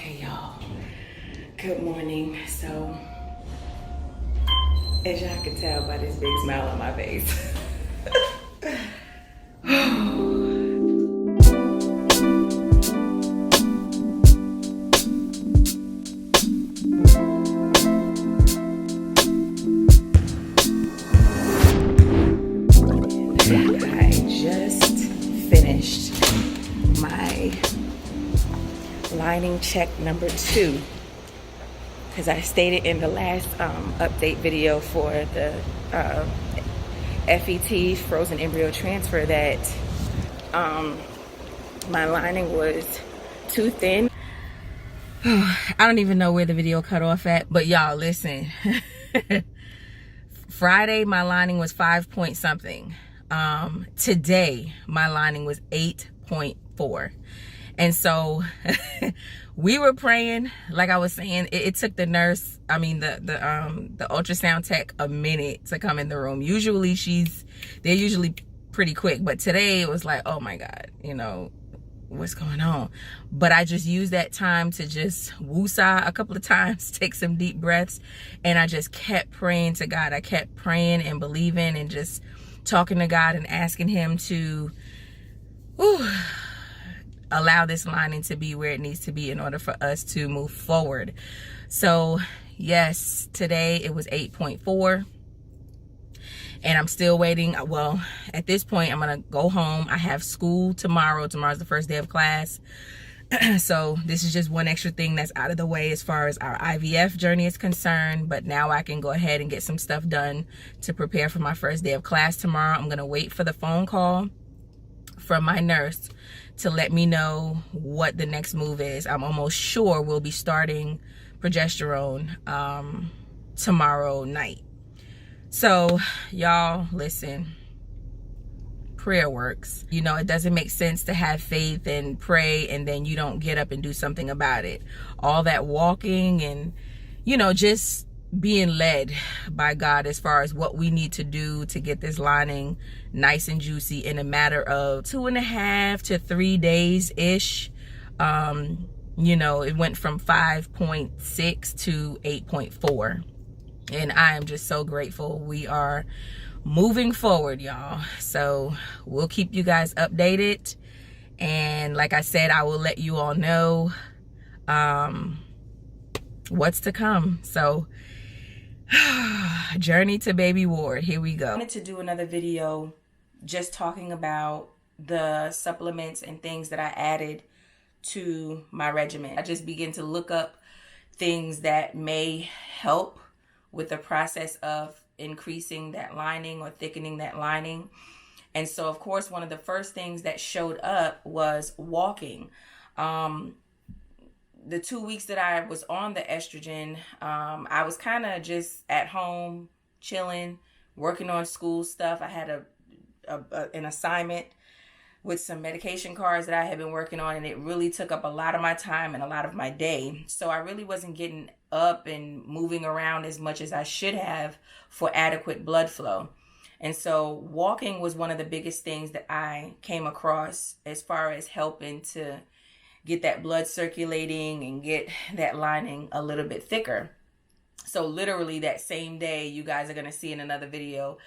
Okay, y'all. Good morning. So, as y'all can tell by this big smile on my face, I just finished my lining check number 2. Because I stated in the last update video for the FET, frozen embryo transfer, that my lining was too thin. I don't even know where the video cut off at, but y'all listen. Friday my lining was 5 point something. Today my lining was 8.4. And so we were praying, like I was saying, it took the nurse, the ultrasound tech, a minute to come in the room. Usually they're usually pretty quick, but today it was like, oh my God, what's going on? But I just used that time to just woosah a couple of times, take some deep breaths, and I just kept praying to God. I kept praying and believing and just talking to God and asking him to allow this lining to be where it needs to be in order for us to move forward. So yes, today it was 8.4. And I'm still waiting. Well, at this point, I'm going to go home. I have school tomorrow. Tomorrow's the first day of class. So this is just one extra thing that's out of the way as far as our IVF journey is concerned. But now I can go ahead and get some stuff done to prepare for my first day of class tomorrow. I'm going to wait for the phone call from my nurse to let me know what the next move is. I'm almost sure we'll be starting progesterone tomorrow night. So y'all listen, prayer works. It doesn't make sense to have faith and pray and then you don't get up and do something about it. All that walking and just being led by God as far as what we need to do to get this lining nice and juicy in a matter of 2.5 to 3 days ish. It went from 5.6 to 8.4. And I am just so grateful. We are moving forward, y'all. So we'll keep you guys updated. And like I said, I will let you all know what's to come. So journey to baby ward. Here we go. I wanted to do another video just talking about the supplements and things that I added to my regimen. I just began to look up things that may help with the process of increasing that lining or thickening that lining. And so, of course, one of the first things that showed up was walking. The 2 weeks that I was on the estrogen, I was kind of just at home, chilling, working on school stuff. I had an assignment with some medication cards that I had been working on, and it really took up a lot of my time and a lot of my day. So I really wasn't getting up and moving around as much as I should have for adequate blood flow. And so walking was one of the biggest things that I came across as far as helping to get that blood circulating and get that lining a little bit thicker. So literally that same day, you guys are going to see in another video,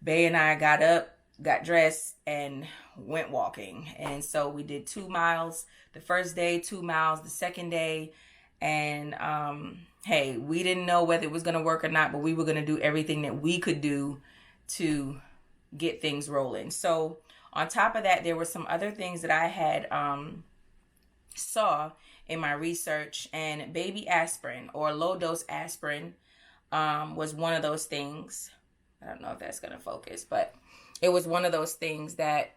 Bay and I got up, got dressed, and went walking. And so we did 2 miles the first day, 2 miles the second day. And hey, we didn't know whether it was going to work or not, but we were going to do everything that we could do to get things rolling. So on top of that, there were some other things that I had saw in my research, and baby aspirin or low dose aspirin was one of those things. I don't know if that's going to focus, but it was one of those things that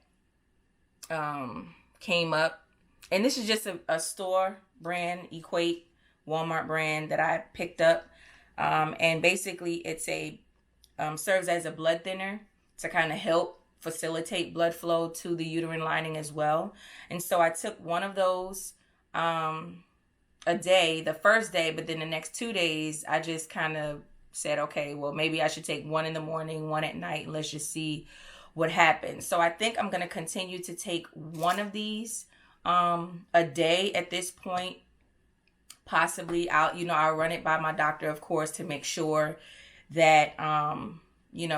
came up. And this is just a store brand, Equate, Walmart brand that I picked up. And basically it's serves as a blood thinner to kind of help facilitate blood flow to the uterine lining as well. And so I took one of those a day, the first day, but then the next 2 days, I just kind of said, okay, well, maybe I should take one in the morning, one at night, and let's just see what happens. So I think I'm going to continue to take one of these a day at this point possibly I'll run it by my doctor, of course, to make sure that,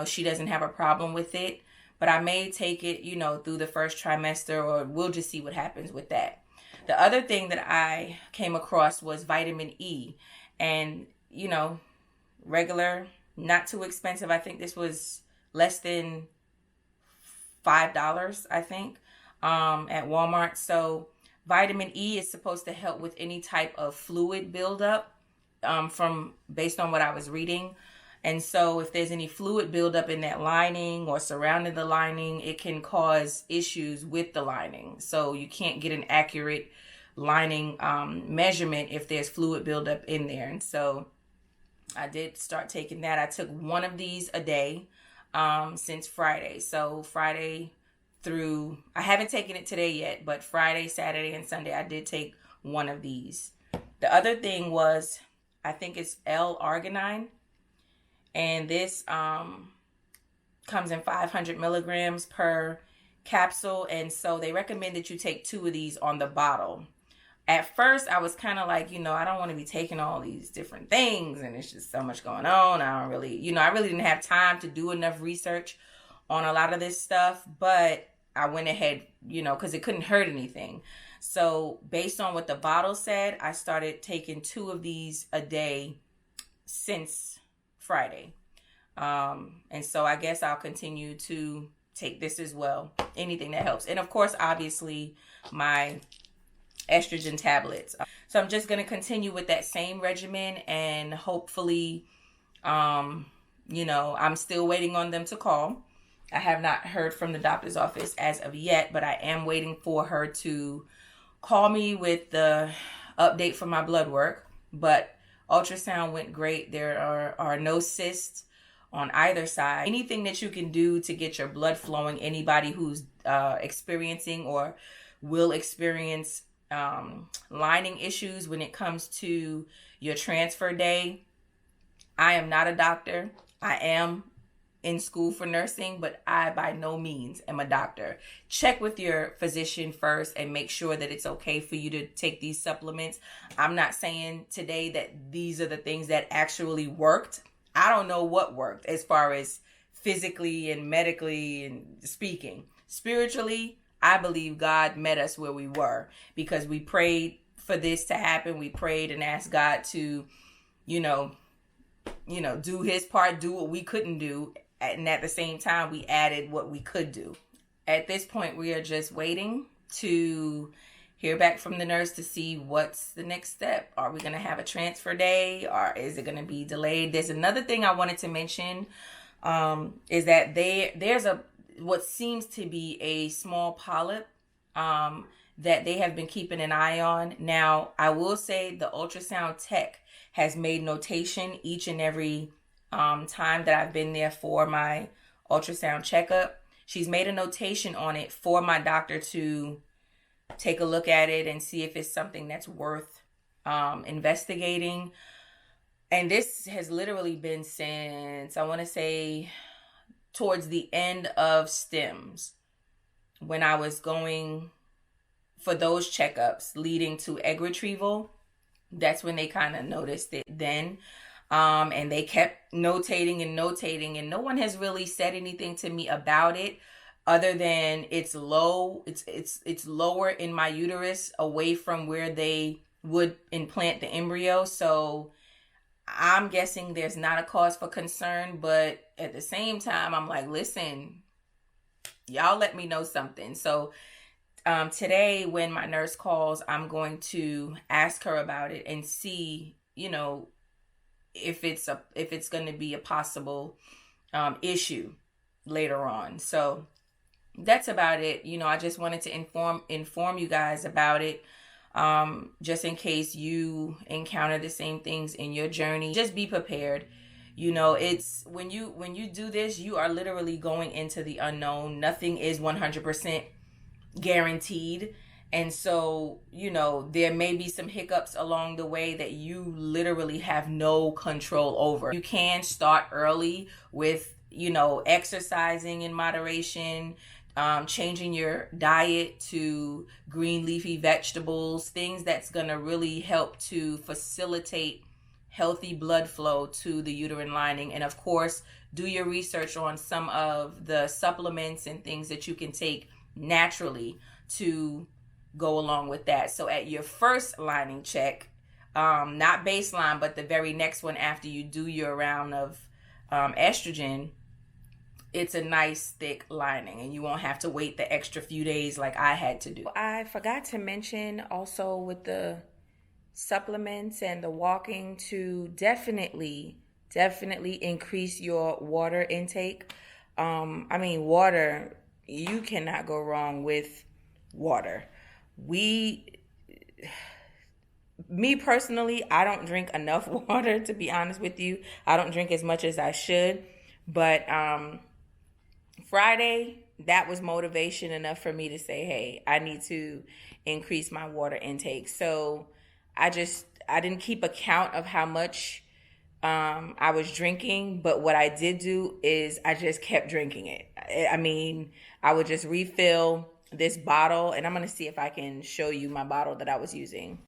she doesn't have a problem with it. But I may take it, through the first trimester, or we'll just see what happens with that. The other thing that I came across was vitamin E. And, regular, not too expensive. I think this was less than $5, I think, at Walmart. So vitamin E is supposed to help with any type of fluid buildup, based on what I was reading. And so if there's any fluid buildup in that lining or surrounding the lining, it can cause issues with the lining. So you can't get an accurate lining measurement if there's fluid buildup in there. And so I did start taking that. I took one of these a day since Friday. So Friday through, I haven't taken it today yet, but Friday, Saturday, and Sunday, I did take one of these. The other thing was, I think it's L-arginine. And this comes in 500 milligrams per capsule. And so they recommend that you take 2 of these on the bottle. At first, I was kind of like, I don't want to be taking all these different things. And it's just so much going on. I really didn't have time to do enough research on a lot of this stuff. But I went ahead, because it couldn't hurt anything. So based on what the bottle said, I started taking 2 of these a day since Friday. And so I guess I'll continue to take this as well. Anything that helps. And of course, obviously, my estrogen tablets. So I'm just going to continue with that same regimen, and hopefully, I'm still waiting on them to call. I have not heard from the doctor's office as of yet, but I am waiting for her to call me with the update for my blood work. But ultrasound went great. There are no cysts on either side. Anything that you can do to get your blood flowing, anybody who's experiencing or will experience lining issues when it comes to your transfer day. I am not a doctor. I am in school for nursing, but I by no means am a doctor. Check with your physician first and make sure that it's okay for you to take these supplements. I'm not saying today that these are the things that actually worked. I don't know what worked as far as physically and medically and speaking. Spiritually, I believe God met us where we were, because we prayed for this to happen. We prayed and asked God to, do his part, do what we couldn't do. And at the same time, we added what we could do. At this point, we are just waiting to hear back from the nurse to see what's the next step. Are we going to have a transfer day, or is it going to be delayed? There's another thing I wanted to mention, is that there's what seems to be a small polyp that they have been keeping an eye on. Now, I will say the ultrasound tech has made notation each and every time that I've been there for my ultrasound checkup. She's made a notation on it for my doctor to take a look at it and see if it's something that's worth investigating. And this has literally been since, I want to say, towards the end of STEMS, when I was going for those checkups leading to egg retrieval. That's when they kind of noticed it then. And they kept notating, and no one has really said anything to me about it, other than it's low. It's lower in my uterus, away from where they would implant the embryo. So I'm guessing there's not a cause for concern, but at the same time, I'm like, listen, y'all let me know something. So today, when my nurse calls, I'm going to ask her about it and see, if it's going to be a possible issue later on. So that's about it. I just wanted to inform you guys about it, just in case you encounter the same things in your journey. Just be prepared. It's when you do this, you are literally going into the unknown. Nothing is 100% guaranteed. And so, there may be some hiccups along the way that you literally have no control over. You can start early with, exercising in moderation, changing your diet to green leafy vegetables, things that's going to really help to facilitate healthy blood flow to the uterine lining. And of course, do your research on some of the supplements and things that you can take naturally to go along with that. So at your first lining check, not baseline, but the very next one after you do your round of estrogen, it's a nice thick lining and you won't have to wait the extra few days like I had to do. I forgot to mention also with the supplements and the walking to definitely increase your water intake. Water, you cannot go wrong with water. Me personally, I don't drink enough water, to be honest with you. I don't drink as much as I should, but Friday, that was motivation enough for me to say, hey, I need to increase my water intake. So I didn't keep account of how much I was drinking, but what I did do is I just kept drinking it. I would just refill this bottle, and I'm going to see if I can show you my bottle that I was using.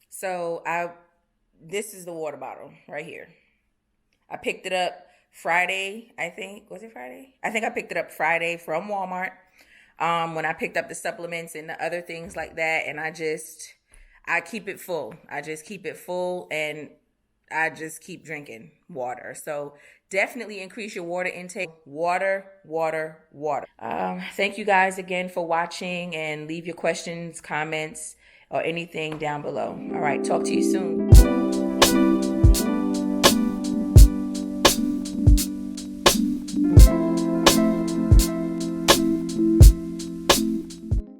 So this is the water bottle right here. I picked it up Friday, I think. Was it Friday? I think I picked it up Friday from Walmart when I picked up the supplements and the other things like that. And I keep it full. I just keep it full and I just keep drinking water. So definitely increase your water intake. Water. Thank you guys again for watching, and leave your questions, comments, or anything down below. All right, talk to you soon.